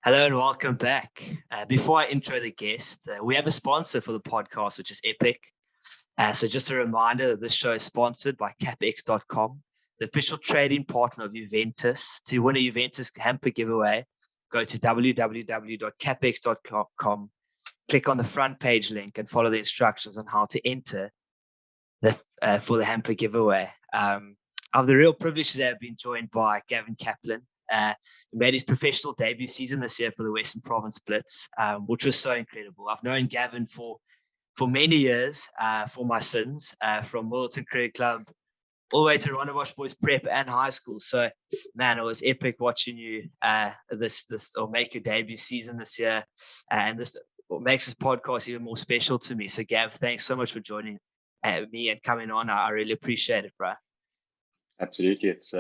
Hello and welcome back. Before I intro the guest, we have a sponsor for the podcast, which is Epic. So just a reminder that this show is sponsored by capex.com, the official trading partner of Juventus. To win a Juventus hamper giveaway, go to www.capex.com, click on the front page link and follow the instructions on how to enter for the hamper giveaway. I have the real privilege today of being joined by Gavin Kaplan. He made his professional debut season this year for the Western Province Blitz, which was so incredible. I've known Gavin for many years, for my sins, from Wilton Cricket Club all the way to Rondebosch Boys Prep and high school. So, man, it was epic watching you this or make your debut season this year, and this what makes this podcast even more special to me. So, Gav, thanks so much for joining me and coming on. I really appreciate it, bro. Absolutely, it's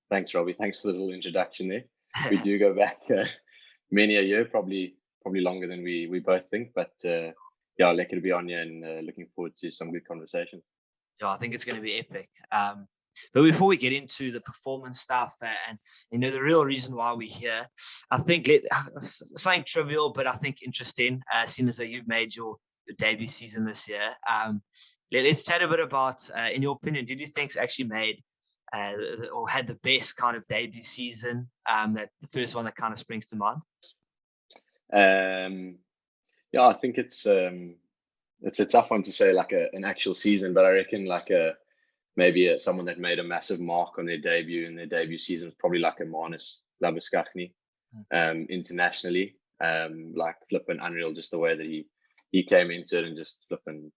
thanks, Robbie. Thanks for the little introduction there. We do go back many a year, probably longer than we both think. But yeah, lucky to be on here and looking forward to some good conversation. Yeah, I think it's going to be epic. But before we get into the performance stuff and the real reason why we're here, I think something trivial, but I think interesting. Seeing as though you've made your debut season this year, let's chat a bit about, in your opinion, did you think it's actually made or had the best kind of debut season? That the first one that kind of springs to mind. Yeah, I think it's a tough one to say, like an actual season, but I reckon maybe someone that made a massive mark on their debut in their debut season was probably like a Manus Labuskaghni, internationally, like flipping unreal, just the way that he came into it and just flipping,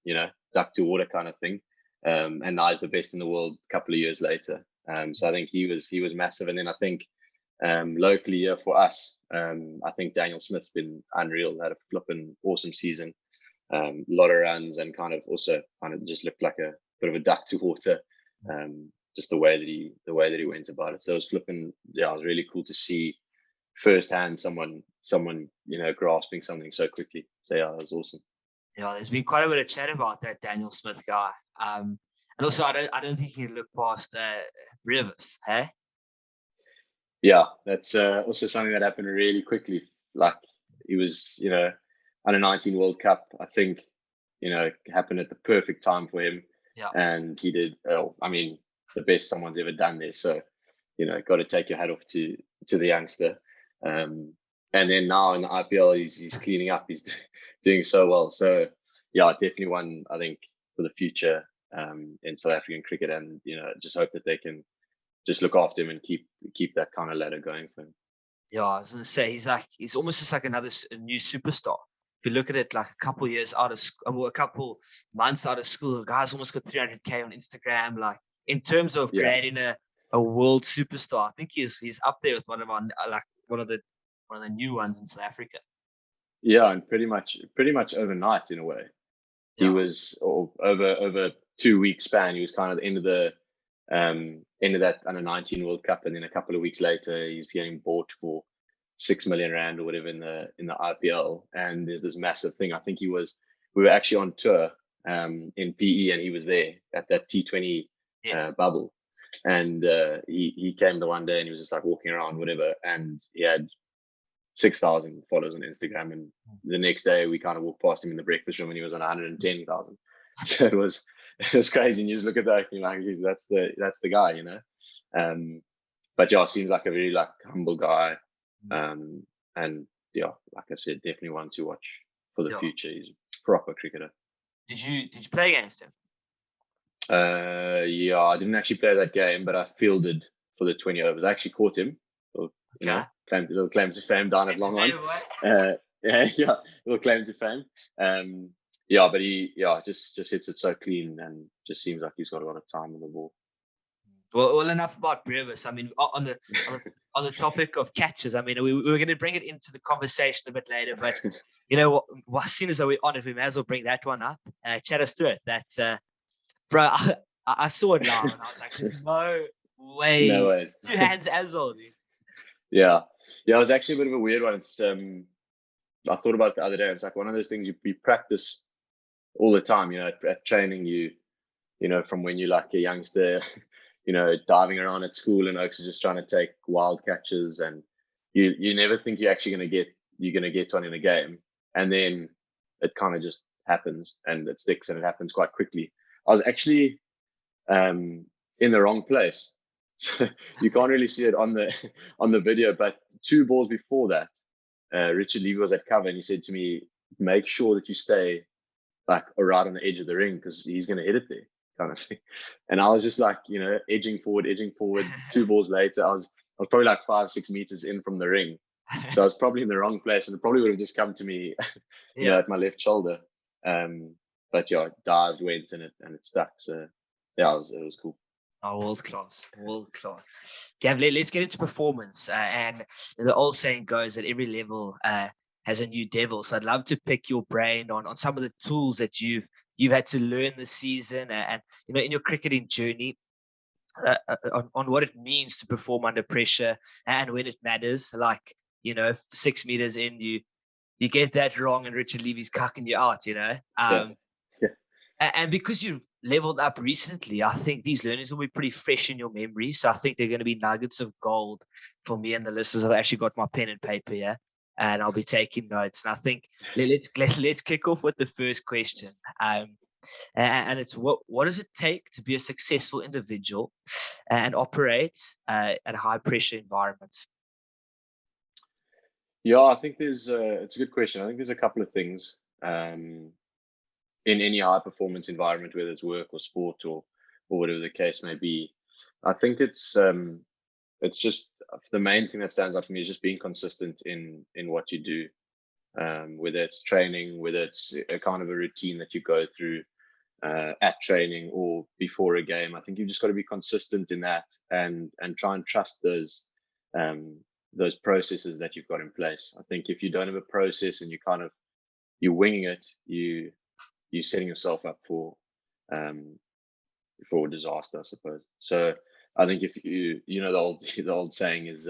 duck to water kind of thing. And now he's the best in the world a couple of years later. So I think he was massive. And then I think locally here for us, I think Daniel Smith's been unreal, had a flipping awesome season. A lot of runs and kind of just looked like a bit of a duck to water. Just the way that he went about it. So it was flipping, yeah, it was really cool to see firsthand someone grasping something so quickly. So yeah, that was awesome. Yeah, there's been quite a bit of chat about that Daniel Smith guy. And also, I don't think he can look past Rivers, hey? Yeah, that's also something that happened really quickly. Like he was, under 19 World Cup, I think, happened at the perfect time for him. Yeah. And he did, the best someone's ever done there. So, got to take your hat off to the youngster. And then now in the IPL, he's cleaning up. He's doing so well. So, yeah, definitely one, I think, for the future in South African cricket. And, just hope that they can just look after him and keep that kind of ladder going for him. Yeah, I was going to say, he's almost just like another new superstar. If you look at it, like a couple years out of school, or a couple months out of school, the guy's almost got 300K on Instagram. Like in terms of creating a world superstar, I think he's up there with one of the new ones in South Africa. Yeah, and pretty much overnight in a way. Yeah. He was over 2 weeks span. He was kind of the end of that under 19 World Cup, and then a couple of weeks later, he's getting bought for 6 million rand or whatever in the IPL. And there's this massive thing. I think we were actually on tour in PE, and he was there at that T20 bubble. And he came the one day and he was just like walking around, whatever, and he had 6,000 followers on Instagram. And the next day we kind of walked past him in the breakfast room and he was on 110,000. So it was crazy. And you just look at that and you're like, that's the guy, But yeah, seems like a very humble guy. And yeah, like I said, definitely one to watch for the future. He's a proper cricketer. Did you play against him? Yeah, I didn't actually play that game, but I fielded for the 20 overs. I actually caught him. Little claim to fame down at Long On. Little claim to fame. But he just hits it so clean and just seems like he's got a lot of time on the ball. Well, enough about Brevis. I mean, on the topic of catches, I mean, we were going to bring it into the conversation a bit later, but as soon as we're on it, we may as well bring that one up. Chat us through it. That, bro, I saw it live and I was like, "There's no way, 2 hands as well." Dude. Yeah, it was actually a bit of a weird one. It's I thought about it the other day. It's like one of those things you practice all the time. At training, from when you're like a youngster. Diving around at school and Oaks are just trying to take wild catches and, you never think you're gonna get one in a game, and then it kind of just happens and it sticks and it happens quite quickly. I was actually in the wrong place. So you can't really see it on the video, but 2 balls before that, Richard Levy was at cover and he said to me, make sure that you stay like right on the edge of the ring because he's going to hit it there, kind of thing. And I was just like, edging forward. 2 balls later, I was probably like 5-6 meters in from the ring. So I was probably in the wrong place and it probably would have just come to me, at my left shoulder. But yeah, it dived, went, and it stuck. So yeah, it was cool. Oh, world class. Gav, let's get into performance. And the old saying goes that every level has a new devil. So I'd love to pick your brain on some of the tools that you've had to learn this season, and in your cricketing journey, on what it means to perform under pressure and when it matters. Like 6 meters in, you get that wrong, and Richard Levy's cucking you out. Yeah. And because you've leveled up recently, I think these learnings will be pretty fresh in your memory. So I think they're going to be nuggets of gold for me and the listeners. I've actually got my pen and paper here, and I'll be taking notes. And I think let's kick off with the first question. And it's what does it take to be a successful individual and operate at a high pressure environment? Yeah, I think it's a good question. I think there's a couple of things. In any high performance environment, whether it's work or sport or whatever the case may be, I think it's just the main thing that stands out for me is just being consistent in what you do, whether it's training, whether it's a kind of a routine that you go through at training or before a game. I think you've just got to be consistent in that and try and trust those processes that you've got in place. I think if you don't have a process and you're winging it, you're setting yourself up for disaster, I suppose. So I think if the old saying is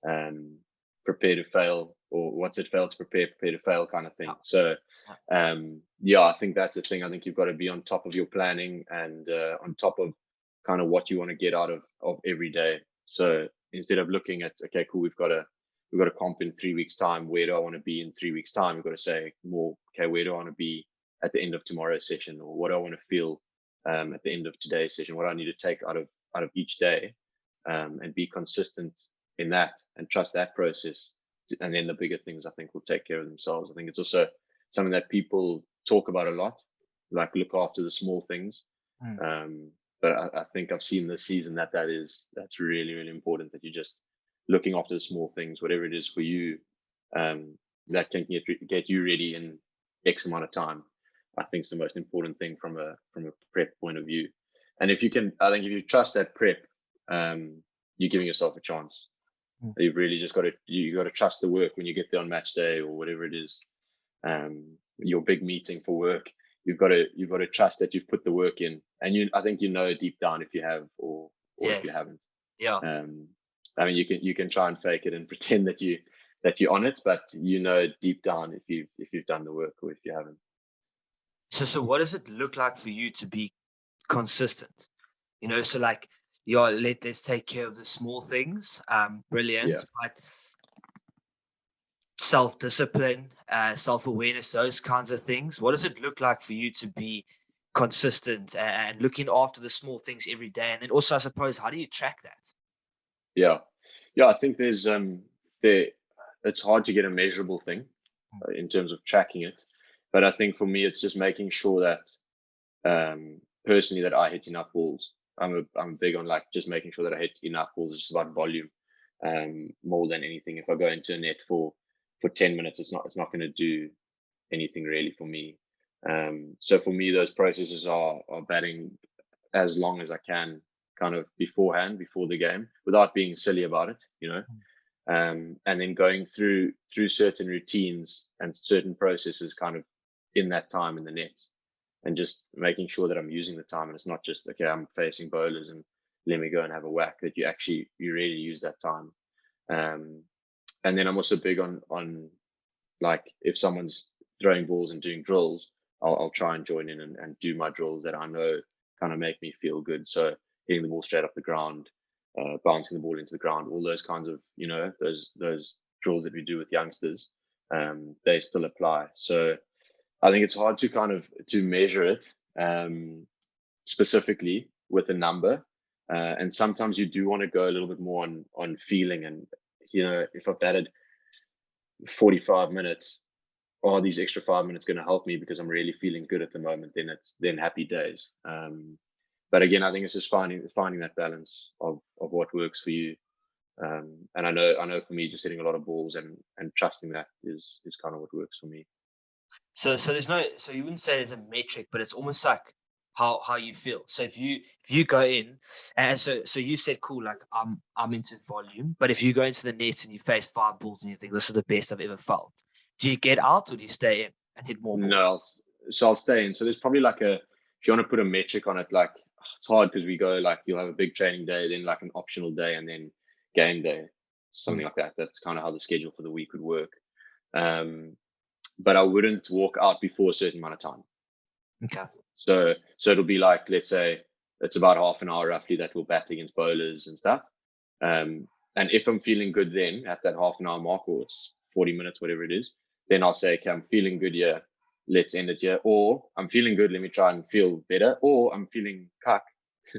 prepare to fail, or what's it, fail to prepare to fail, kind of thing. So I think that's the thing. I think you've got to be on top of your planning and on top of kind of what you want to get out of every day. So instead of looking at, okay, cool, we've got a comp in 3 weeks time, where do I want to be in 3 weeks time? We've got to say more, okay, where do I want to be at the end of tomorrow's session, or what do I want to feel at the end of today's session? What do I need to take out of each day, and be consistent in that and trust that process. And then the bigger things, I think, will take care of themselves. I think it's also something that people talk about a lot, like look after the small things. But I think I've seen this season that's really, really important, that you're just looking after the small things, whatever it is for you, that can get you ready in X amount of time. I think it's the most important thing from a prep point of view. And if you trust that prep, you're giving yourself a chance. You've really just got to trust the work when you get there on match day or whatever it is, your big meeting for work. You've got to trust that you've put the work in, and I think deep down if you have or if you haven't. Yeah. I mean, you can try and fake it and pretend that you're on it, but deep down if you've done the work or if you haven't. So what does it look like for you to be consistent? So like, let's take care of the small things. Brilliant. Yeah. But self-discipline, self-awareness, those kinds of things. What does it look like for you to be consistent and looking after the small things every day? And then also, I suppose, how do you track that? Yeah. I think there's it's hard to get a measurable thing in terms of tracking it. But I think for me, it's just making sure that personally that I hit enough balls. I'm big on like just making sure that I hit enough balls. It's just about volume more than anything. If I go into a net for 10 minutes, it's not going to do anything really for me. So for me, those processes are batting as long as I can, kind of beforehand, before the game, without being silly about it, and then going through certain routines and certain processes kind of in that time in the nets, and just making sure that I'm using the time, and it's not just, okay, I'm facing bowlers and let me go and have a whack, that you really use that time. And then I'm also big on like, if someone's throwing balls and doing drills, I'll try and join in and do my drills that I know kind of make me feel good. So hitting the ball straight up the ground, bouncing the ball into the ground, all those kinds of, those drills that we do with youngsters, they still apply. So I think it's hard to to measure it specifically with a number. And sometimes you do want to go a little bit more on feeling. And, if I've batted 45 minutes, are these extra 5 minutes going to help me because I'm really feeling good at the moment? Then happy days. But again, I think it's just finding that balance of what works for you. And I know for me, just hitting a lot of balls and trusting that is kind of what works for me. So you wouldn't say there's a metric, but it's almost like how you feel. So if you go in, and so you said, cool, like I'm into volume, but if you go into the nets and you face 5 balls and you think this is the best I've ever felt, do you get out or do you stay in and hit more balls? No, so I'll stay in. So there's probably like if you want to put a metric on it, like it's hard because we go like you'll have a big training day, then like an optional day, and then game day, something like that. That's kind of how the schedule for the week would work. But I wouldn't walk out before a certain amount of time. Okay. So it'll be like, let's say it's about half an hour roughly that we'll bat against bowlers and stuff. And if I'm feeling good then at that half an hour mark, or it's 40 minutes, whatever it is, then I'll say, okay, I'm feeling good here. Let's end it here. Or I'm feeling good. Let me try and feel better. Or I'm feeling cuck.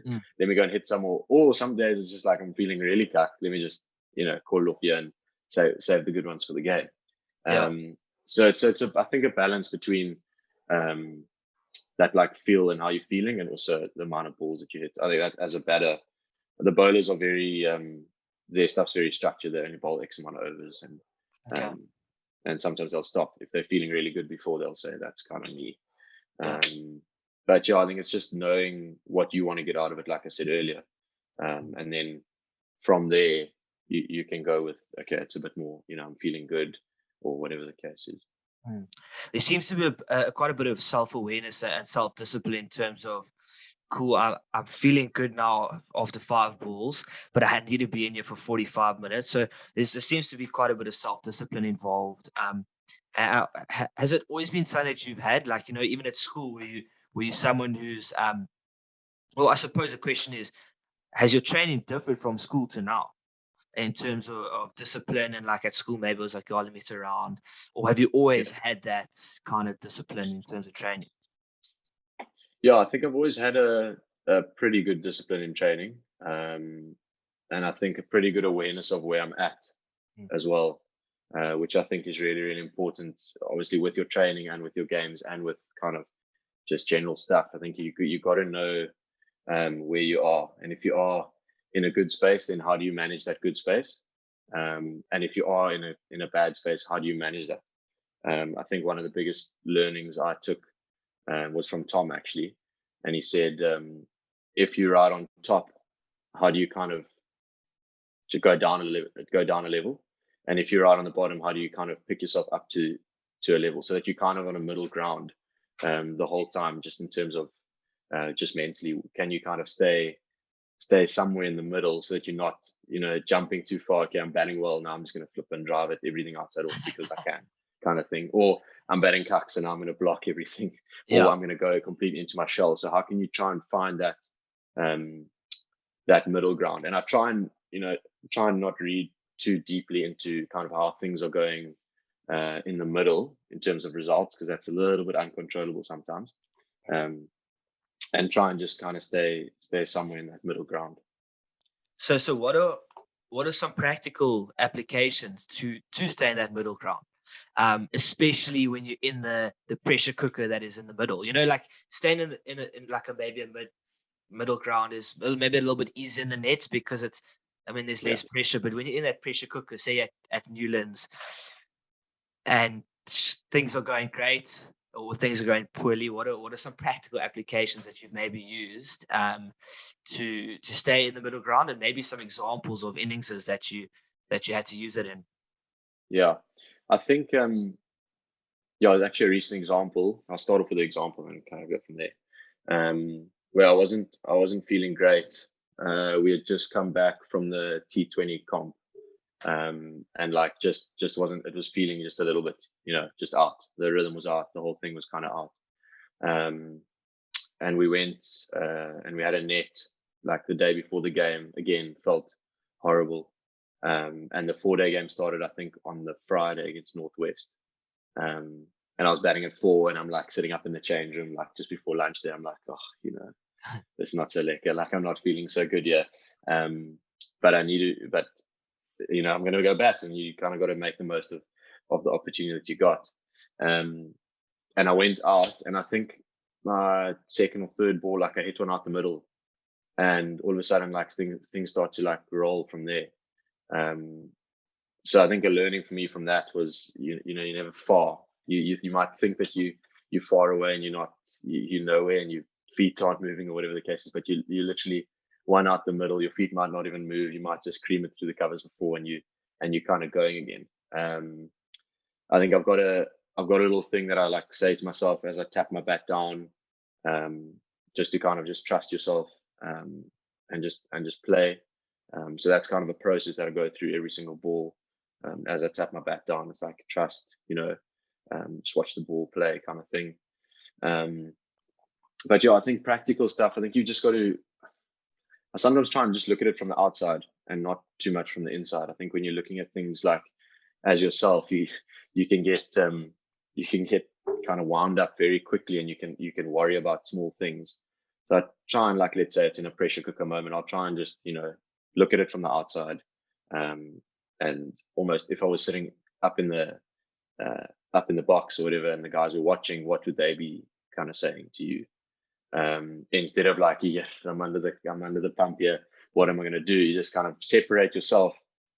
Let me go and hit some more. Or some days it's just like, I'm feeling really cuck. Let me just, call it off here and save the good ones for the game. Yeah. So it's I think a balance between that like feel and how you're feeling, and also the amount of balls that you hit. I think that as a batter, the bowlers are very their stuff's very structured. They only bowl X amount of overs, and sometimes they'll stop if they're feeling really good before. They'll say that's kind of me. Yeah. But yeah, I think it's just knowing what you want to get out of it, like I said earlier, and then from there you can go with, okay, it's a bit more, I'm feeling good, or whatever the case is. There seems to be quite a bit of self-awareness and self-discipline in terms of, cool, I'm feeling good now after 5 balls, but I need to be in here for 45 minutes. So there seems to be quite a bit of self-discipline involved. Has it always been something that you've had, like, even at school, were you someone who's, well, I suppose the question is, has your training differed from school to now? In terms of discipline, and like at school, maybe it was like, oh, let me sit around, or have you always had that kind of discipline in terms of training? Yeah, I think I've always had a pretty good discipline in training, and I think a pretty good awareness of where I'm at as well, which I think is really, really important, obviously with your training and with your games and with kind of just general stuff. I think you got to know where you are, and if you are in a good space, then how do you manage that good space? And if you are in a bad space, how do you manage that? I think one of the biggest learnings I took was from Tom, actually, and he said, if you're right on top, how do you kind of to go down a level? And if you're right on the bottom, how do you kind of pick yourself up to a level, so that you're kind of on a middle ground the whole time, just in terms of just mentally, can you kind of stay somewhere in the middle, so that you're not, jumping too far. Okay, I'm batting well, now I'm just going to flip and drive it, everything outside off because I can, kind of thing. Or I'm batting cucks and I'm going to block everything, or I'm going to go completely into my shell. So how can you try and find that that middle ground? And I try and not read too deeply into kind of how things are going in the middle in terms of results, because that's a little bit uncontrollable sometimes. And try and just kind of stay somewhere in that middle ground. So what are some practical applications to stay in that middle ground, especially when you're in the pressure cooker that is in the middle? Like staying in like maybe a middle ground is maybe a little bit easier in the nets because there's less pressure. But when you're in that pressure cooker, say at Newlands, and things are going great, or things are going poorly, what are some practical applications that you've maybe used to stay in the middle ground, and maybe some examples of innings that you had to use it in? Yeah, I think actually a recent example. I'll start off with the example and kind of go from there. Where I wasn't feeling great. We had just come back from the T20 comp. And like just wasn't, it was feeling just a little bit, just out. The rhythm was out, the whole thing was kind of out. And we went and we had a net like the day before the game, again, felt horrible. And the 4-day game started, I think, on the Friday against Northwest. And I was batting at 4, and I'm like sitting up in the change room, like just before lunch there. I'm like, oh, it's not so lekker. Like, I'm not feeling so good yet. But I need to, but, I'm going to go bat, and you kind of got to make the most of the opportunity that you got. And I went out, and I think my second or third ball, like I hit one out the middle, and all of a sudden, like things start to like roll from there. So I think a learning for me from that was, you're never far. You might think that you're far away and you're not, you're nowhere, and your feet aren't moving or whatever the case is, but you literally one out the middle. Your feet might not even move. You might just cream it through the covers before, and you're kind of going again. I think I've got a little thing that I like say to myself as I tap my bat down, just to kind of just trust yourself, and just play. So that's kind of a process that I go through every single ball. As I tap my bat down, it's like trust, just watch the ball play kind of thing. But yeah, I think practical stuff, I think you just got to, I sometimes try and just look at it from the outside and not too much from the inside. I think when you're looking at things like as yourself, you can get kind of wound up very quickly, and you can worry about small things. So I try and, like, let's say it's in a pressure cooker moment, I'll try and just, look at it from the outside. And almost, if I was sitting up in the box or whatever, and the guys were watching, what would they be kind of saying to you? Instead of like, yeah, I'm under the pump here, what am I going to do? You just kind of separate yourself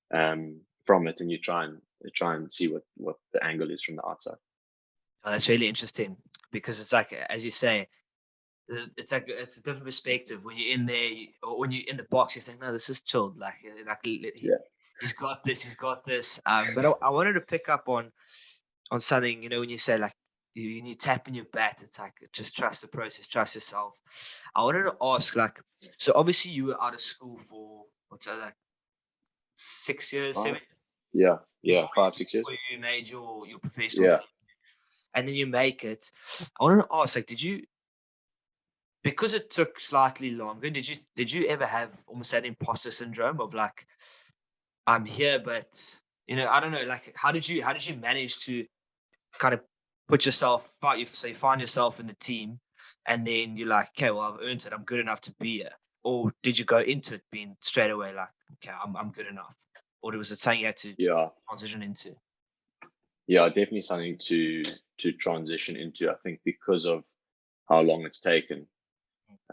from it, and you try and see what the angle is from the outside. Oh, that's really interesting, because it's like, as you say, it's like it's a different perspective when you're in there, or when you're in the box. You think, no, this is chilled. Like he's got this. But I wanted to pick up on something. When you say, like, you tap in your bat, it's like, just trust the process, trust yourself. I wanted to ask, like, so obviously you were out of school for what's that, like 6 years, 7? Yeah, 5, 6 years. Before you made your professional, and then you make it. I wanted to ask, like, did you? Because it took slightly longer, did you ever have almost that imposter syndrome of, like, I'm here, but I don't know, like, how did you manage to kind of put yourself, you find yourself in the team, and then you're like, okay, well, I've earned it, I'm good enough to be here? Or did you go into it being straight away like, okay, I'm good enough? Or was it something you had to transition into? Yeah, definitely something to transition into, I think, because of how long it's taken.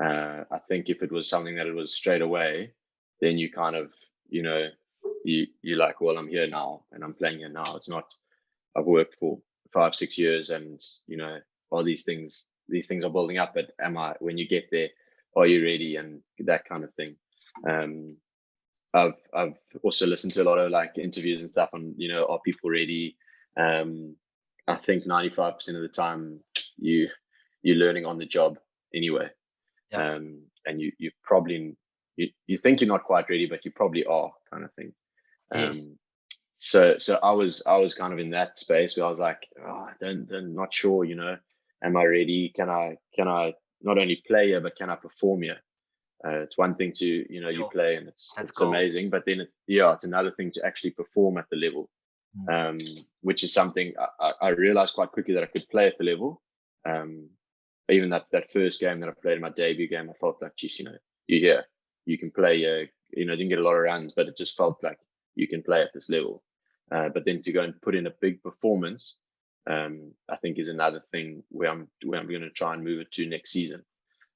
I think if it was something that it was straight away, then you kind of, you're like, well, I'm here now and I'm playing here now. It's not, I've worked for 5, 6 years, and, all these things are building up, but when you get there, are you ready? And that kind of thing. I've also listened to a lot of, like, interviews and stuff on, are people ready? I think 95% of the time you're learning on the job anyway. Yeah. And you probably you think you're not quite ready, but you probably are, kind of thing. So I was kind of in that space where I was like, not sure, am I ready? Can I not only play here, but can I perform here? It's one thing to, you play and it's amazing, but then it's another thing to actually perform at the level, which is something I realized quite quickly, that I could play at the level. Even that first game that I played in my debut game, I felt like, geez, you're here, you can play. Didn't get a lot of runs, but it just felt like you can play at this level. But then to go and put in a big performance, I think is another thing where I'm going to try and move it to next season.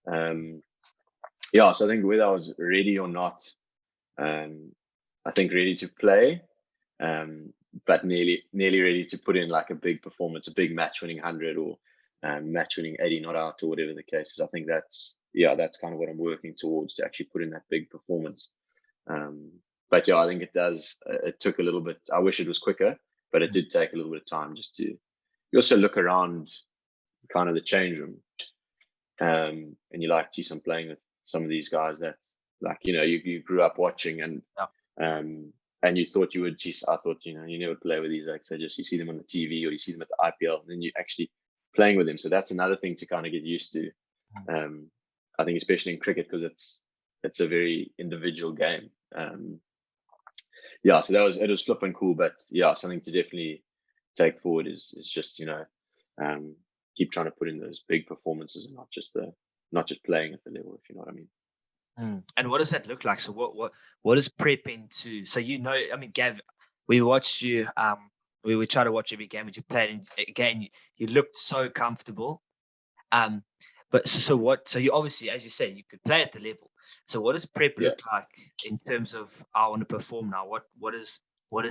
So I think whether I was ready or not, I think ready to play, but nearly ready to put in, like, a big performance, a big match-winning 100 or match winning 80 not out, or whatever the case is. I think that's kind of what I'm working towards, to actually put in that big performance. But I think it took a little bit. I wish it was quicker, but it did take a little bit of time, just to, you also look around kind of the change room, and you're like, geez, I'm playing with some of these guys that, like, you grew up watching, and you thought you would. Geez, I thought, you never play with these, like, so just you see them on the TV, or you see them at the IPL, and then you actually playing with them. So that's another thing to kind of get used to. I think especially in cricket, because it's a very individual game. Yeah, so it was flipping cool, but yeah, something to definitely take forward is just, keep trying to put in those big performances and not just playing at the level, if you know what I mean. And what does that look like? So what is prep into? So I mean, Gav, we watched you. We try to watch every game that you played, and again, you looked so comfortable. But so what? So you obviously, as you said, you could play at the level. So what does prep Yeah. look like in terms of I want to perform now? What does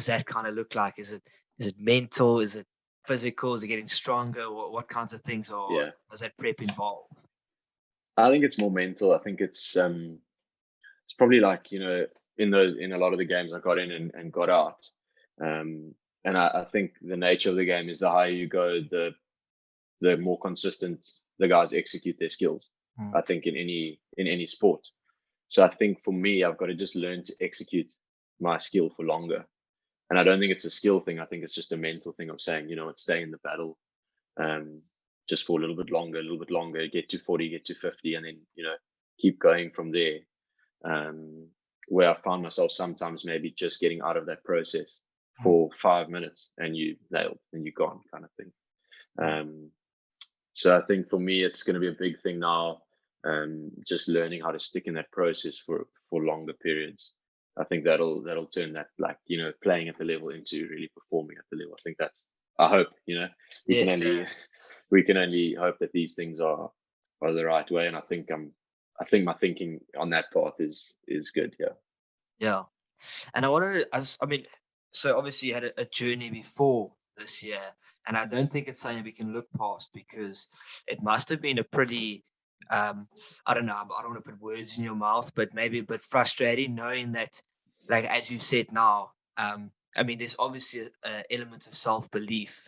that kind of look like? Is it mental? Is it physical? Is it getting stronger? What kinds of things does that prep involve? I think it's more mental. I think it's probably like, in a lot of the games I got in and got out. And I think the nature of the game is the higher you go, the more consistent the guys execute their skills. I think in any sport. So I think for me, I've got to just learn to execute my skill for longer. And I don't think it's a skill thing. I think it's just a mental thing of saying, it's stay in the battle, just for a little bit longer, get to 40, get to 50, and then, keep going from there. Where I found myself sometimes maybe just getting out of that process for 5 minutes and you nailed and you're gone, kind of thing. So I think for me, it's going to be a big thing now, just learning how to stick in that process for longer periods. I think that'll turn that, like, playing at the level into really performing at the level. I think I hope, we can only hope that these things are the right way. And I think my thinking on that path is good. Yeah. Yeah. And I mean, so obviously you had a journey before this year, and I don't think it's something we can look past because it must have been a pretty, I don't know, I don't want to put words in your mouth, but maybe a bit frustrating knowing that, like, as you said now, I mean, there's obviously an element of self-belief,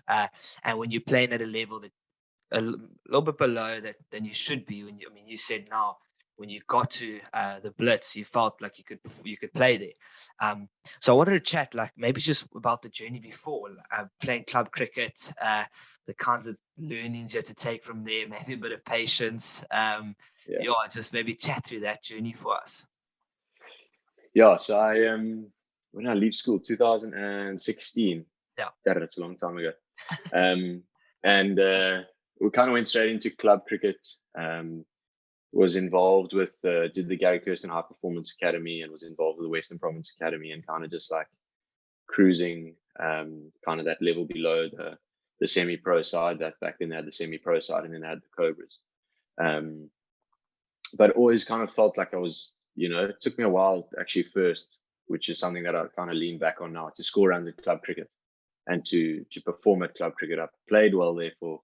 and when you're playing at a level that little bit below that than you should be, I mean, you said now, when you got to the Blitz, you felt like you could play there. So I wanted to chat, like, maybe just about the journey before playing club cricket, the kinds of learnings you had to take from there, maybe a bit of patience. Just maybe chat through that journey for us. Yeah, so when I leave school, 2016. Yeah, that's a long time ago. And we kind of went straight into club cricket. Was involved with did the Gary Kirsten High Performance Academy and was involved with the Western Province Academy, and kind of just like cruising kind of that level below the semi-pro side. That back then they had the semi-pro side and then they had the Cobras. But always kind of felt like I was, it took me a while actually first, which is something that I kind of lean back on now, to score runs at club cricket and to perform at club cricket. I played well there for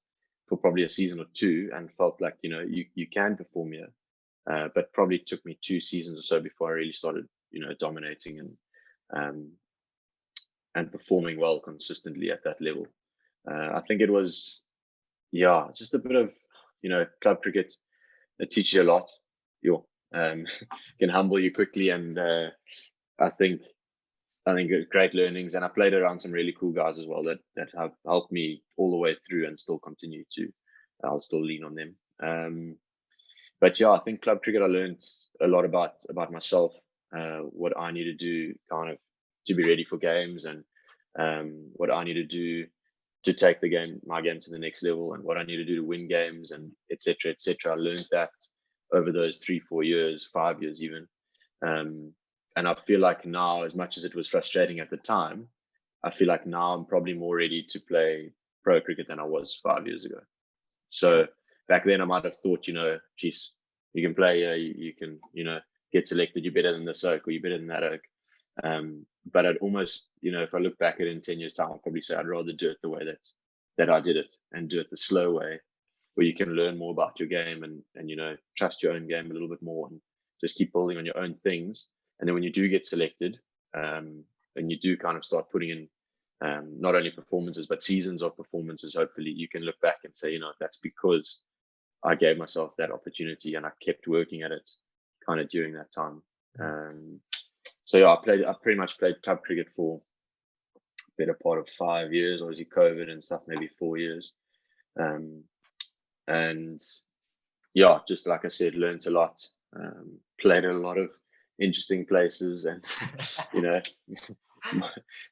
probably a season or two and felt like, you can perform here. But probably took me 2 seasons or so before I really started, dominating and performing well consistently at that level. I think it was, just a bit of, club cricket. It teaches you a lot. Can humble you quickly, and I think great learnings. And I played around some really cool guys as well that have helped me all the way through and still continue to. I'll still lean on them. But yeah, I think club cricket, I learned a lot about myself, what I need to do kind of to be ready for games, and what I need to do to take my game to the next level, and what I need to do to win games, and et cetera, et cetera. I learned that over those 3-4 years, 5 years even. And I feel like now, as much as it was frustrating at the time, I feel like now I'm probably more ready to play pro cricket than I was 5 years ago. So back then I might have thought, geez, you can play, you can, get selected, you're better than this oak or you're better than that oak. But I'd almost, if I look back at it in 10 years time, I'd probably say I'd rather do it the way that I did it, and do it the slow way, where you can learn more about your game and trust your own game a little bit more, and just keep building on your own things. And then when you do get selected, and you do kind of start putting in not only performances but seasons of performances, hopefully you can look back and say, that's because I gave myself that opportunity and I kept working at it kind of during that time. So yeah, I pretty much played club cricket for a better part of 5 years. Obviously COVID and stuff, maybe 4 years. And yeah, just like I said, learned a lot. played at a lot of interesting places, and you know, my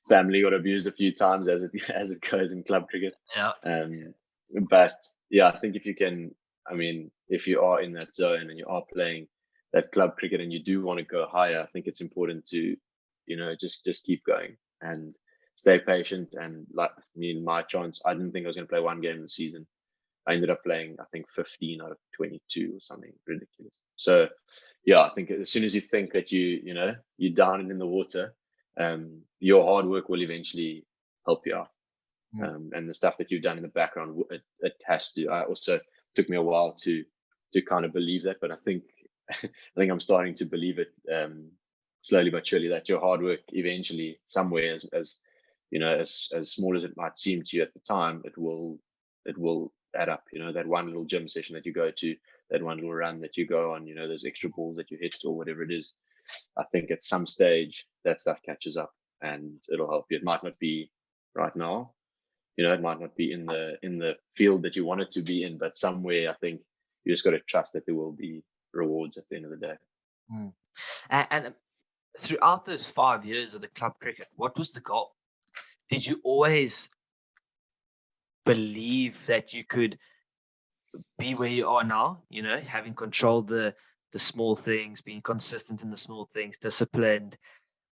family got abused a few times as it goes in club cricket. Yeah. But yeah, I think if you can, I mean, if you are in that zone and you are playing that club cricket and you do want to go higher, I think it's important to, just keep going and stay patient. And like, I mean, my chance, I didn't think I was going to play one game in the season. I ended up playing, I think, 15 out of 22 or something ridiculous. So yeah, I think as soon as you think that you're down and in the water, your hard work will eventually help you out. And the stuff that you've done in the background, it has to. I also took me a while to kind of believe that, but I think I'm starting to believe it slowly but surely, that your hard work eventually, somewhere, as small as it might seem to you at the time, it will add up. That one little gym session that you go to, that one little run that you go on, those extra balls that you hit or whatever it is. I think at some stage that stuff catches up and it'll help you. It might not be right now. It might not be in the field that you want it to be in, but somewhere I think you just got to trust that there will be rewards at the end of the day. And throughout those 5 years of the club cricket, what was the goal? Did you always believe that you could be where you are now, having controlled the small things, being consistent in the small things, disciplined?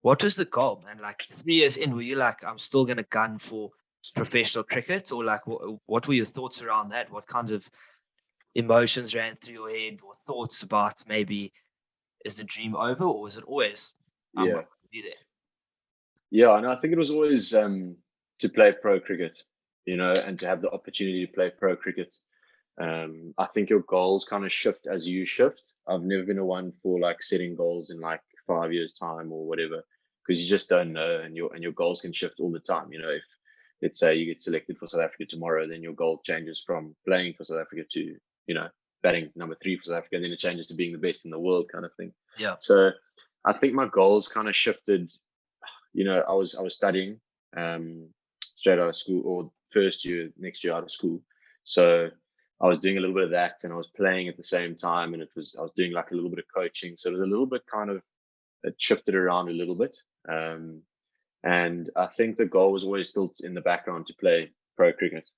What was the goal? And like 3 years in, were you like, I'm still going to gun for professional cricket? Or like, what were your thoughts around that? What kinds of emotions ran through your head, or thoughts about maybe, is the dream over, or was it always, I'm going to be there? Yeah, and I think it was always to play pro cricket, and to have the opportunity to play pro cricket. I think your goals kind of shift as you shift. I've never been a one for like setting goals in like 5 years time or whatever, because you just don't know, and your goals can shift all the time. If let's say you get selected for South Africa tomorrow, then your goal changes from playing for South Africa to batting number 3 for South Africa, and then it changes to being the best in the world, kind of thing. Yeah. So I think my goals kind of shifted. I was studying straight out of school, or next year out of school. So I was doing a little bit of that, and I was playing at the same time, and I was doing like a little bit of coaching. So it was a little bit kind of, it shifted around a little bit. And I think the goal was always still in the background to play pro cricket.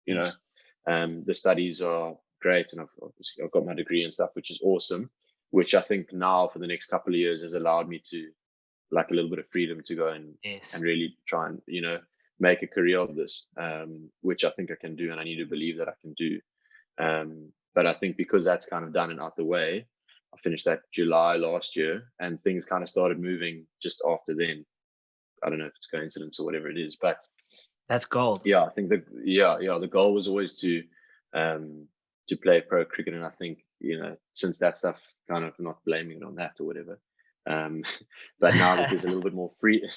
The studies are great, and I've got my degree and stuff, which is awesome, which I think now for the next couple of years has allowed me to like a little bit of freedom to go and really try and, make a career of this, which I think I can do, and I need to believe that I can do. But I think because that's kind of done and out the way, I finished that July last year, and things kind of started moving just after then. I don't know if it's coincidence or whatever it is, but that's gold. Yeah, I think the goal was always to play pro cricket, and I think since that stuff, kind of not blaming it on that or whatever. But now that there's a little bit more freedom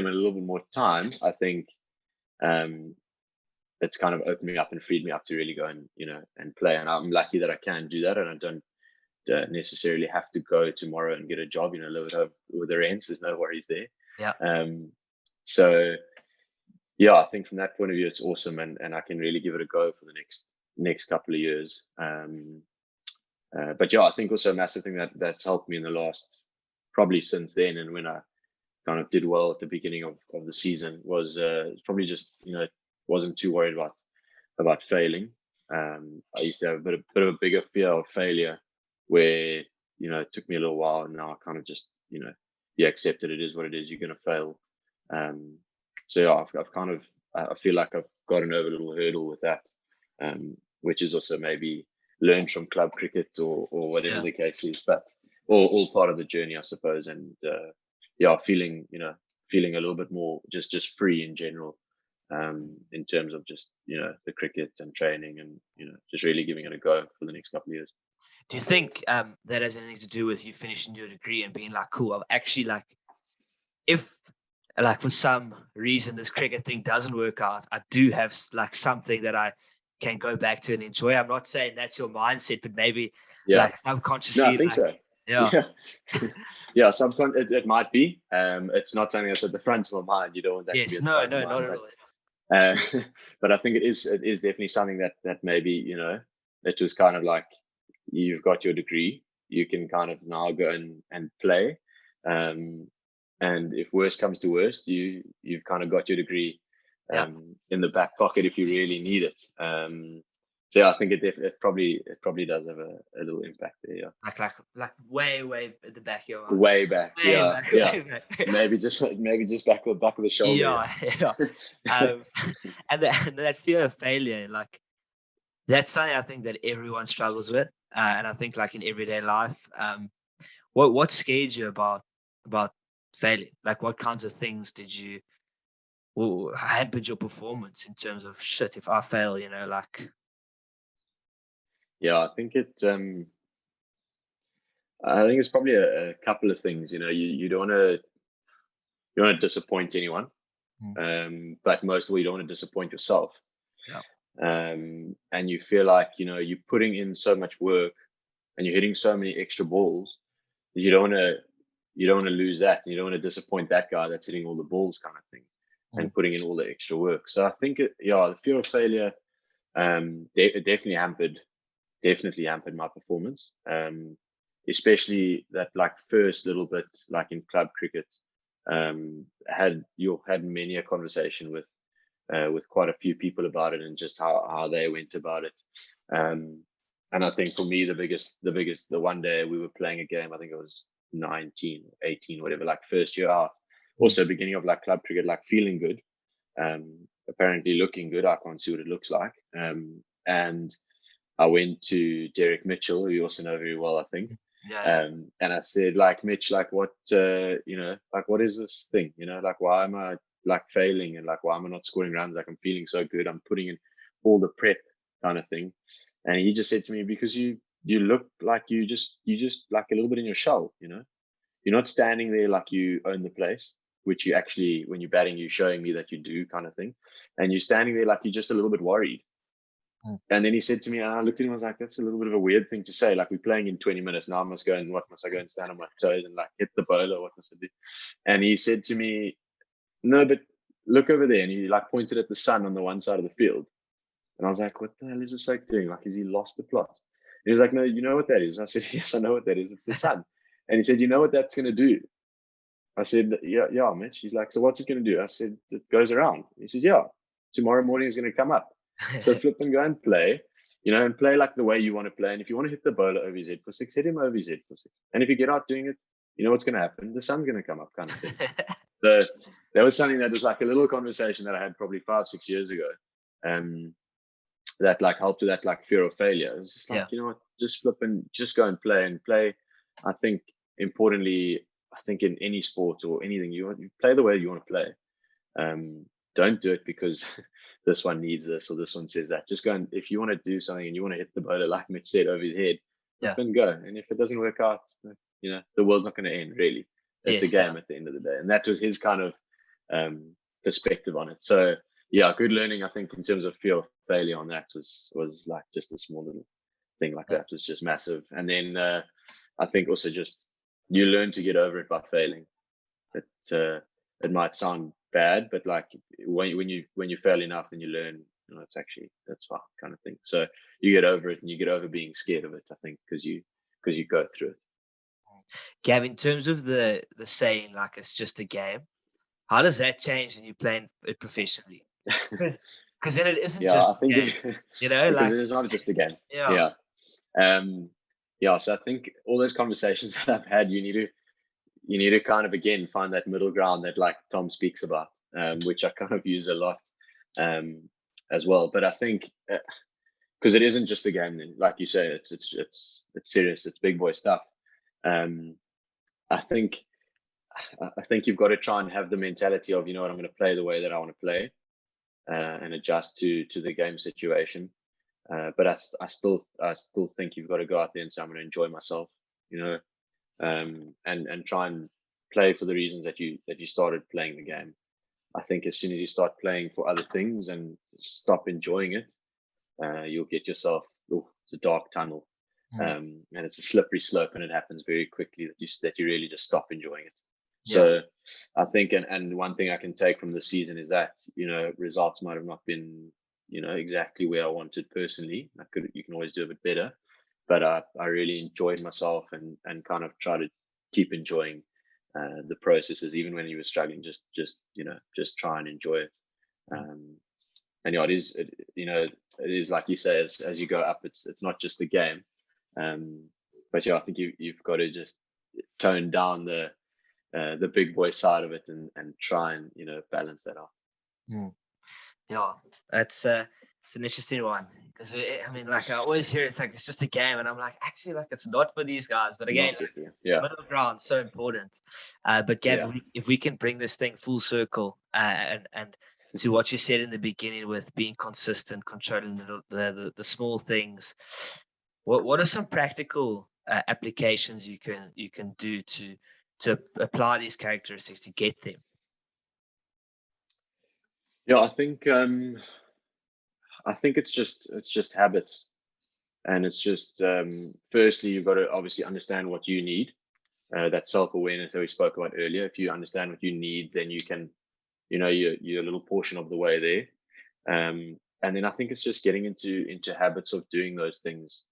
and a little bit more time, I think it's kind of opened me up and freed me up to really go and and play. And I'm lucky that I can do that, and I don't necessarily have to go tomorrow and get a job. Live at home with the rents. There's no worries there. Yeah. So yeah, I think from that point of view, it's awesome, and I can really give it a go for the next couple of years. But yeah, I think also a massive thing that's helped me in the last, probably since then, and when I kind of did well at the beginning of the season, was probably just wasn't too worried about failing. I used to have a bit of a bigger fear of failure, where it took me a little while, and now I kind of just accepted it is what it is. You're going to fail. So yeah, I've kind of, I feel like I've gotten over a little hurdle with that, which is also maybe learned from club cricket or whatever the case is, but all part of the journey, I suppose. And feeling a little bit more just free in general, in terms of just the cricket and training, and just really giving it a go for the next couple of years. Do you think that has anything to do with you finishing your degree and being like, cool, I've actually, like, if like for some reason this cricket thing doesn't work out, I do have like something that I can go back to and enjoy? I'm not saying that's your mindset, but maybe like subconsciously. No, I think so. Yeah. Yeah, it might be. It's not something that's at the front of my mind. You don't want that to be at the front of my mind, not at all. But I think it is definitely something that maybe, it was kind of like, you've got your degree, you can kind of now go and play. And if worst comes to worst, you've kind of got your degree in the back pocket if you really need it. So yeah, I think it probably does have a little impact there. Yeah. Like way at the back of your mind. Way back. Way Yeah. back, Yeah. way back. maybe just back of the shoulder. Yeah. And that fear of failure, like that's something I think that everyone struggles with, and I think like in everyday life. What scared you about failing? Like what kinds of things did you hampered your performance in terms of shit? If I fail, like. Yeah, I think it's probably a couple of things. You don't want to disappoint anyone, but most of all, you don't want to disappoint yourself. Yeah. And you feel like you're putting in so much work, and you're hitting so many extra balls. You don't want to lose that, and you don't want to disappoint that guy that's hitting all the balls, kind of thing, and putting in all the extra work. So I think the fear of failure definitely hampered my performance, especially that like first little bit, like in club cricket. Had many a conversation with quite a few people about it, and just how they went about it. And I think for me, the one day we were playing a game, I think it was 19, 18, whatever, like first year out, also beginning of like club cricket, like feeling good, apparently looking good. I can't see what it looks like. And I went to Derek Mitchell, who you also know very well, I think. Yeah. And I said, like, Mitch, like what, like what is this thing? Like why am I like failing, and like why am I not scoring runs? Like I'm feeling so good, I'm putting in all the prep, kind of thing. And he just said to me, because you look like you just like a little bit in your shell, you're not standing there like you own the place, which you actually, when you're batting, you're showing me that you do, kind of thing. And you're standing there like you're just a little bit worried. And then he said to me, and I looked at him, I was like, that's a little bit of a weird thing to say. Like, we're playing in 20 minutes. Now must I go and stand on my toes and like hit the bowler? What must I do? And he said to me, no, but look over there. And he like pointed at the sun on the one side of the field. And I was like, what the hell is this like doing? Like, has he lost the plot? And he was like, no, you know what that is? I said, yes, I know what that is. It's the sun. And he said, you know what that's going to do? I said, yeah, Mitch. He's like, so what's it going to do? I said, it goes around. He says, yeah, tomorrow morning is going to come up. So flip and go and play, and play like the way you want to play. And if you want to hit the bowler over his head for six, hit him over his head for six. And if you get out doing it, you know what's going to happen? The sun's going to come up, kind of thing. So that was something that was like a little conversation that I had probably 5-6 years ago. That like helped with that like fear of failure. It's just like, you know what, just flip and just go and play. I think importantly, in any sport or anything, you play the way you want to play. Don't do it because this one needs this or this one says that. Just go, and if you want to do something and you want to hit the bowler like Mitch said over his head, then go. And if it doesn't work out, the world's not going to end, really. It's a game at the end of the day. And that was his kind of perspective on it. So yeah, good learning, I think, in terms of fear of failure on that was like just a small little thing like that was just massive. And then I think also just you learn to get over it by failing. It might sound bad, but like when you fail enough, then you learn, that's fine, kind of thing. So you get over it, and you get over being scared of it, I think, because you go through it. Gav, in terms of the saying, like, it's just a game, how does that change when you're playing it professionally? Because then it isn't just I think because it is not just a game. So I think all those conversations that I've had, you need to kind of, again, find that middle ground that like Tom speaks about, which I kind of use a lot as well. But I think because it isn't just a game, then, like you say, it's serious, it's big boy stuff. I think you've got to try and have the mentality of, I'm going to play the way that I want to play, and adjust to the game situation. But I still think you've got to go out there and say, I'm going to enjoy myself, and try and play for the reasons that you started playing the game. I think as soon as you start playing for other things and stop enjoying it, you'll get yourself, it's a dark tunnel, and it's a slippery slope, and it happens very quickly that you really just stop enjoying it. So I think, and one thing I can take from the season is that, results might have not been, exactly where I wanted personally. You can always do a bit better. but I really enjoyed myself and kind of try to keep enjoying the processes, even when you were struggling. Just try and enjoy it. And yeah, it is like you say, as you go up, it's not just the game. But yeah, I think you've got to just tone down the big boy side of it and try and balance that out. Yeah, it's an interesting one, because I mean, like, I always hear it's like it's just a game, and I'm like, actually, like, it's not for these guys. But again, middle ground so important. But Gav, if we can bring this thing full circle, and to what you said in the beginning with being consistent, controlling the small things, what are some practical applications you can do to apply these characteristics to get them? Yeah, I think it's just habits, and it's just firstly, you've got to obviously understand what you need. That self-awareness that we spoke about earlier. If you understand what you need, then you can, you're a little portion of the way there. And then I think it's just getting into habits of doing those things,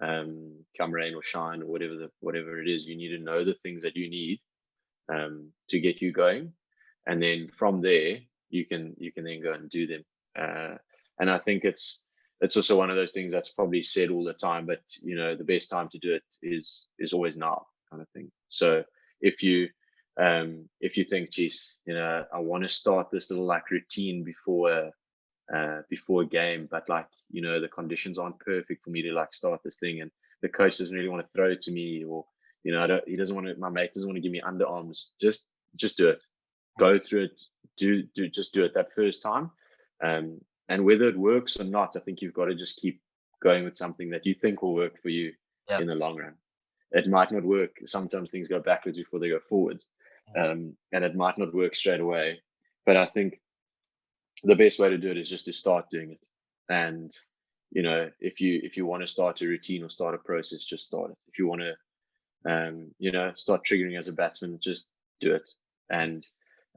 come rain or shine, or whatever it is. You need to know the things that you need to get you going, and then from there you can then go and do them. And I think it's also one of those things that's probably said all the time, but the best time to do it is always now, kind of thing. So if you think, geez, I want to start this little like routine before a game, but like the conditions aren't perfect for me to like start this thing, and the coach doesn't really want to throw it to me, or he doesn't want to, my mate doesn't want to give me underarms. Just do it, go through it, do it that first time, and whether it works or not, I think you've got to just keep going with something that you think will work for you in the long run. It might not work. Sometimes things go backwards before they go forwards, and it might not work straight away. But I think the best way to do it is just to start doing it. And if you want to start a routine or start a process, just start it. If you want to start triggering as a batsman, just do it. And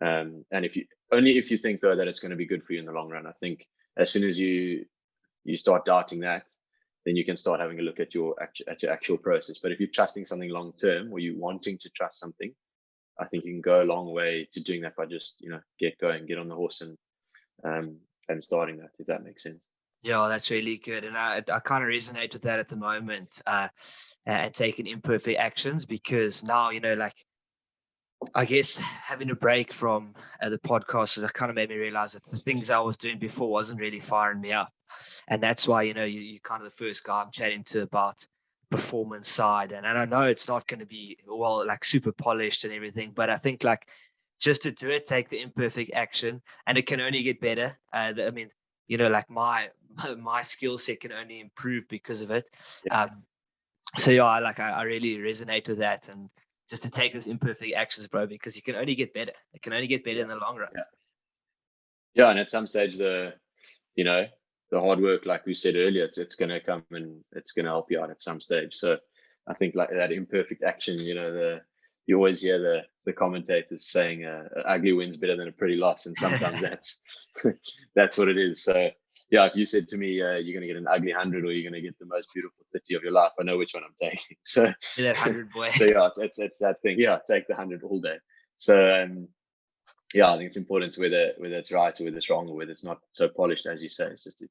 if you think though that it's going to be good for you in the long run, I think as soon as you start doubting that, then you can start having a look at your actual process. But if you're trusting something long term, or you wanting to trust something, I think you can go a long way to doing that by just get going, get on the horse, and starting that, if that makes sense. Yeah, that's really good, and I kind of resonate with that at the moment, and taking imperfect actions, because now like, I guess having a break from the podcast, that kind of made me realize that the things I was doing before wasn't really firing me up. And that's why, you're kind of the first guy I'm chatting to about performance side. And I know it's not going to be, well, like super polished and everything, but I think like just to do it, take the imperfect action, and it can only get better. I mean, like my skill set can only improve because of it. So yeah, I really resonate with that, and just to take those imperfect actions, bro, because you can only get better. It can only get better in the long run. Yeah, and at some stage, the hard work, like we said earlier, it's going to come and it's going to help you out at some stage. So I think like that imperfect action, you always hear the commentators saying ugly win's better than a pretty loss, and sometimes that's what it is. So yeah, if you said to me you're going to get an ugly 100 or you're going to get the most beautiful 30 of your life, I know which one I'm taking. So that 100, boy. So yeah, it's that thing. Yeah, take the 100 all day. So yeah, I think it's important whether it's right or whether it's wrong or whether it's not so polished as you say. It's just to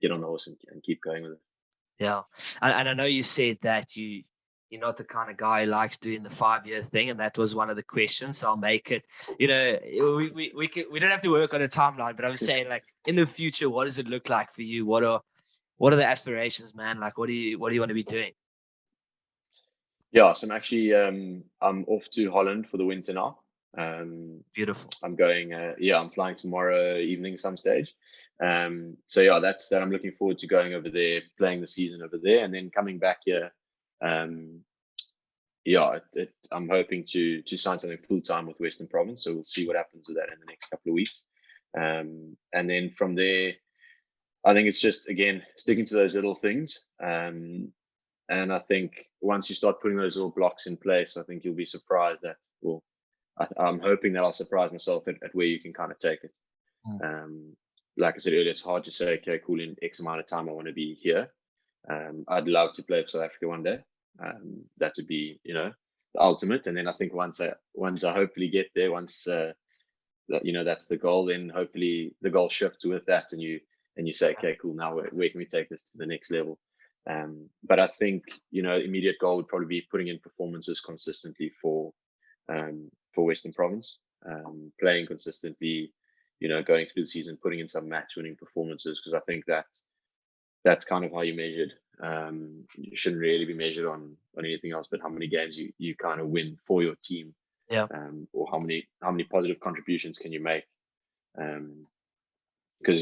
get on the horse and keep going with it. Yeah, and I know you said that you're not the kind of guy who likes doing the 5-year thing, and that was one of the questions. So I'll make it. We don't have to work on a timeline, but I'm saying, like, in the future, what does it look like for you? What are the aspirations, man? Like, what do you want to be doing? Yeah, so I'm actually I'm off to Holland for the winter now. Beautiful. I'm going. I'm flying tomorrow evening some stage. So yeah, that's that. I'm looking forward to going over there, playing the season over there, and then coming back here. I'm hoping to sign something full time with Western Province. So we'll see what happens with that in the next couple of weeks. And then from there, I think it's just again sticking to those little things. And I think once you start putting those little blocks in place, I think you'll be surprised that. Well, I'm hoping that I'll surprise myself at where you can kind of take it. Like I said earlier, it's hard to say, okay, cool, in X amount of time I want to be here. I'd love to play for South Africa one day. That would be, the ultimate. And then I think once I hopefully get there, once that that's the goal, then hopefully the goal shifts with that, and you say, okay, cool, now where can we take this to the next level? But I think immediate goal would probably be putting in performances consistently for Western Province, playing consistently, going through the season, putting in some match winning performances, because I think that's kind of how you're measured. You shouldn't really be measured on anything else but how many games you kind of win for your team. Yeah. Or how many positive contributions can you make? Because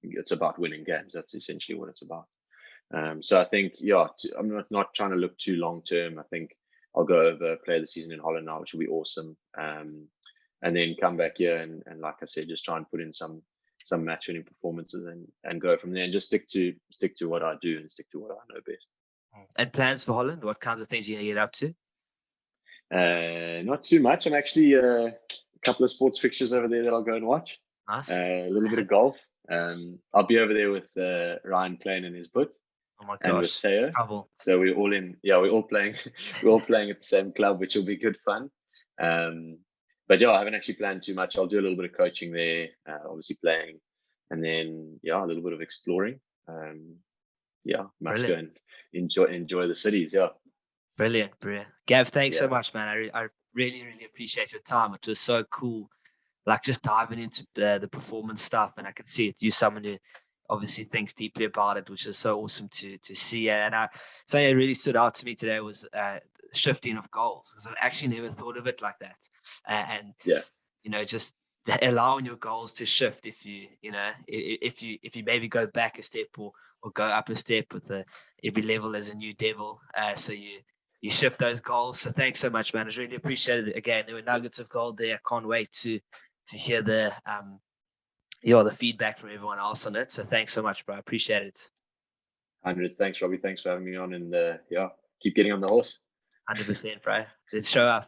it's about winning games. That's essentially what it's about. So I think I'm not trying to look too long term. I think I'll go over, play the season in Holland now, which will be awesome. And then come back here and like I said, just try and put in some match winning performances and go from there, and just stick to what I do and stick to what I know best. And plans for Holland? What kinds of things are you gonna get up to? Not too much. I'm actually a couple of sports fixtures over there that I'll go and watch. Nice. A little bit of golf. I'll be over there with Ryan playing in his boot. Oh my gosh. And with Teo. Trouble. So we're all playing we're all playing at the same club, which will be good fun. But I haven't actually planned too much. I'll do a little bit of coaching there, obviously playing, and then a little bit of exploring. Must go and enjoy the cities. Yeah. Brilliant. Gav, thanks so much, man. I really, really appreciate your time. It was so cool, like just diving into the performance stuff, and I could see it. You're someone who obviously thinks deeply about it, which is so awesome to see. And something that really stood out to me today was shifting of goals, because I've actually never thought of it like that. And just allowing your goals to shift if you maybe go back a step or go up a step. With every level as a new devil, so you shift those goals. So thanks so much, man. I really appreciate it. Again, there were nuggets of gold there. I can't wait to hear the feedback from everyone else on it. So thanks so much, bro. I appreciate it. 100. Thanks, Robbie. Thanks for having me on, and keep getting on the horse. 100%, bro. Let's show up.